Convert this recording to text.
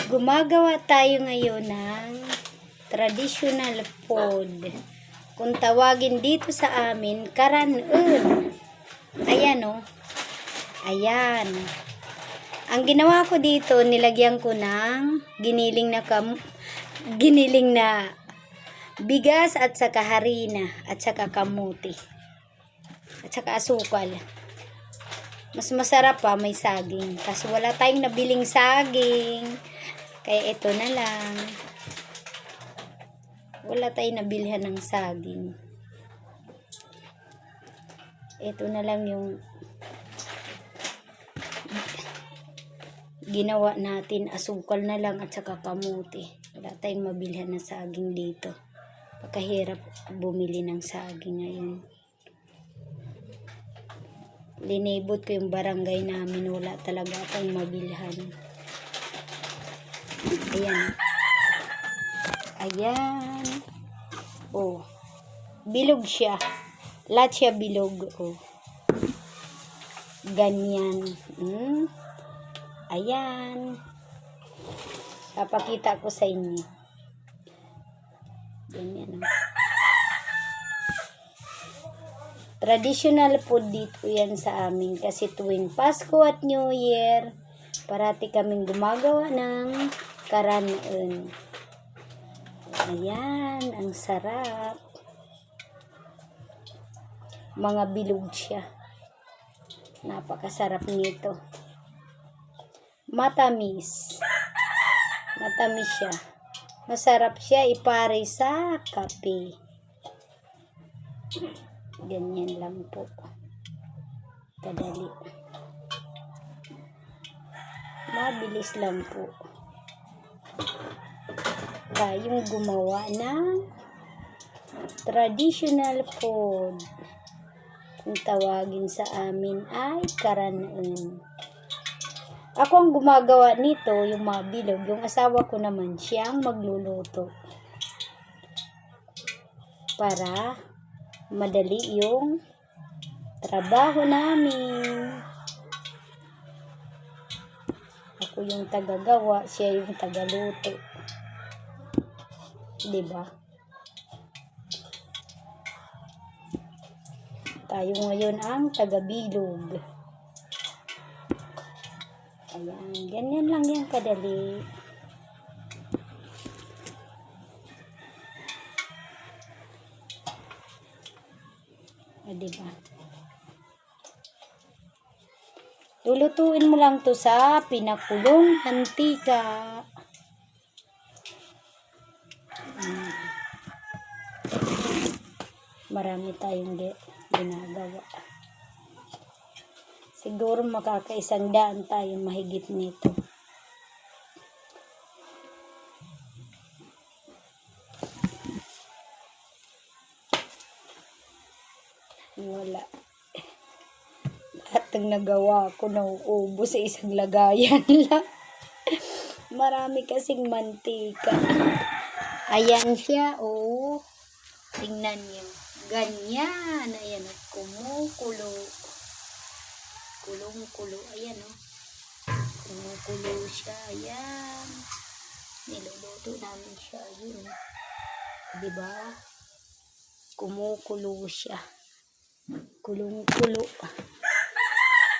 Gumagawa tayo ngayon ng traditional food. Kung tawagin dito sa amin, karanon. Ayan o. Ayan. Ang ginawa ko dito, nilagyan ko ng giniling na bigas at saka harina at saka kamuti at saka asukal. Mas masarap pa may saging kasi wala tayong nabiling saging. Kaya ito na lang. Wala tayong nabilhan ng saging. Ito na lang yung ginawa natin. Asukal na lang at saka kamuti. Wala tayong mabilhan ng saging dito. Pagkahirap bumili ng saging ngayon. Linibot ko yung barangay namin. Wala talaga akong mabilhan. Ayan. Ayan. Oh. Bilog siya. Lahat siya bilog. Oh. Ganyan. Ayan. Papakita ko sa inyo. Ganyan. Traditional food dito yan sa amin. Kasi tuwing Pasko at New Year, parati kaming gumagawa ng karanon. Ayan, ang sarap. Mga bilog siya. Napakasarap nito. Matamis. Matamis siya. Masarap siya ipare sa kape. Ganyan lang po. Kadali. Mabilis lang po. Tayong gumawa ng traditional food. Kung tawagin sa amin ay karanon. Ako ang gumagawa nito, yung mga bilog. Yung asawa ko naman siyang magluluto. Para madali yung trabaho namin. Ako yung tagagawa, siya yung tagaluto. Diba? Tayo ngayon ang tagabilog. Ayan, ganyan lang yan kadali. Diba? Lulutuin mo lang to sa pinakulong mantika. Marami tayong ginagawa. Siguro makakaisang daan tayong mahigit nito. Wala. Lahat ng nagawa ko nauubos sa isang lagayan lang. Marami kasing mantika. Ayan siya, oh. Tingnan niyo. Ganyan. Ayan, kumukulo. Kulong-kulo. Ayan, oh. Kumukulo siya. Ayan. Niluluto namin siya. Ayun. Diba? Kumukulo siya. Kulong-kulo.